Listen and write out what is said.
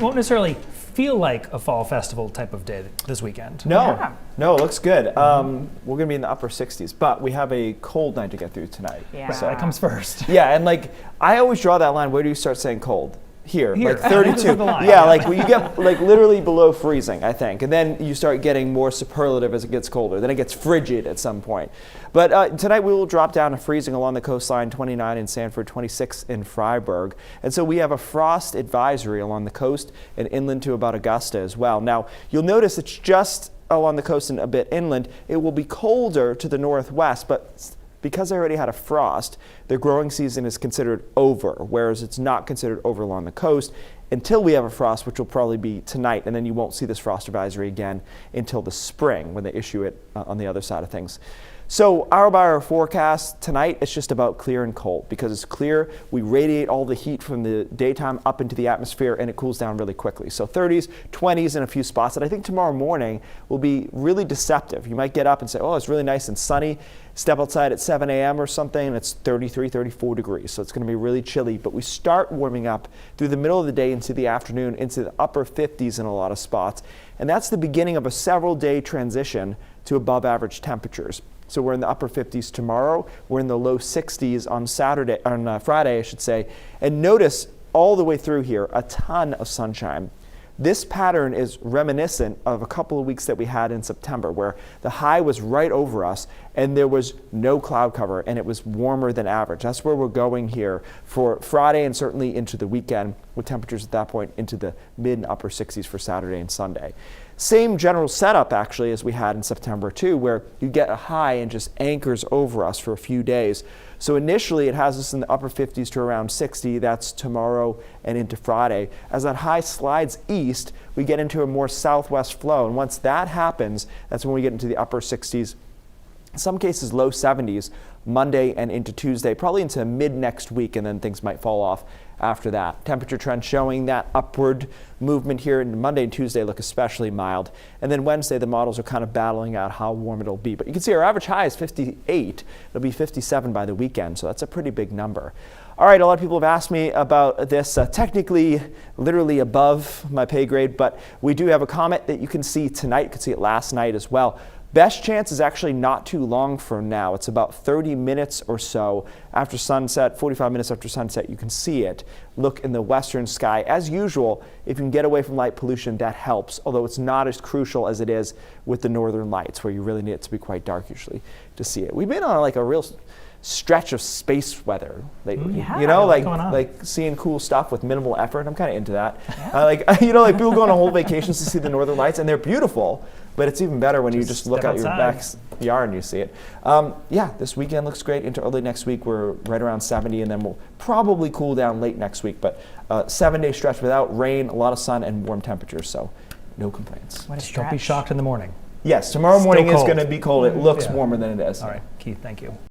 won't necessarily feel like a fall festival type of day this weekend. No, no, it looks good. We're going to be in the upper 60s, but we have a cold night to get through tonight. Yeah. So that comes first. Yeah, and like I always draw that line. Where do you start saying cold? Here, like 32. Yeah, like when you get like literally below freezing, I think, and then you start getting more superlative as it gets colder. Then it gets frigid at some point. But tonight we will drop down to freezing along the coastline, 29 in Sanford, 26 in Freiburg. And so we have a frost advisory along the coast and inland to about Augusta as well. Now, you'll notice it's just along the coast and a bit inland. It will be colder to the northwest, but because they already had a frost, their growing season is considered over, whereas it's not considered over along the coast until we have a frost, which will probably be tonight, and then you won't see this frost advisory again until the spring when they issue it on the other side of things. So hour by hour forecast tonight, it's just about clear and cold. Because it's clear, we radiate all the heat from the daytime up into the atmosphere and it cools down really quickly. So 30s, 20s in a few spots that I think tomorrow morning will be really deceptive. You might get up and say, oh, it's really nice and sunny. Step outside at 7 a.m. or something and it's 33, 34 degrees. So it's going to be really chilly, but we start warming up through the middle of the day into the afternoon into the upper 50s in a lot of spots. And that's the beginning of a several day transition to above average temperatures. So we're in the upper 50s tomorrow. We're in the low 60s on Friday, I should say. And notice all the way through here, a ton of sunshine. This pattern is reminiscent of a couple of weeks that we had in September where the high was right over us and there was no cloud cover and it was warmer than average. That's where we're going here for Friday and certainly into the weekend with temperatures at that point into the mid and upper 60s for Saturday and Sunday. Same general setup actually as we had in September too, where you get a high and just anchors over us for a few days. So initially it has us in the upper 50s to around 60. That's tomorrow and into Friday. As that high slides east, we get into a more southwest flow. And once that happens, that's when we get into the upper 60s. In some cases, low 70s Monday and into Tuesday, probably into mid next week, and then things might fall off after that. Temperature trend showing that upward movement here, and Monday and Tuesday look especially mild. And then Wednesday, the models are kind of battling out how warm it'll be. But you can see our average high is 58. It'll be 57 by the weekend, so that's a pretty big number. All right, a lot of people have asked me about this, technically, literally above my pay grade, but we do have a comet that you can see tonight. You could see it last night as well. Best chance is actually not too long from now. It's about 30 minutes or so after sunset, 45 minutes after sunset, you can see it. Look in the western sky. As usual, if you can get away from light pollution, that helps, although it's not as crucial as it is with the northern lights, where you really need it to be quite dark usually to see it. We've been on like a real stretch of space weather lately. Yeah, you know, like seeing cool stuff with minimal effort. I'm kind of into that. Yeah. Like people go on whole vacations to see the northern lights, and they're beautiful. But it's even better when you just look out your backyard and you see it. Yeah, this weekend looks great. Into early next week, we're right around 70, and then we'll probably cool down late next week. But 7-day stretch without rain, a lot of sun, and warm temperatures. So no complaints. Don't be shocked in the morning. Yes, tomorrow morning is going to be cold. It looks warmer than it is. All right, Keith, thank you.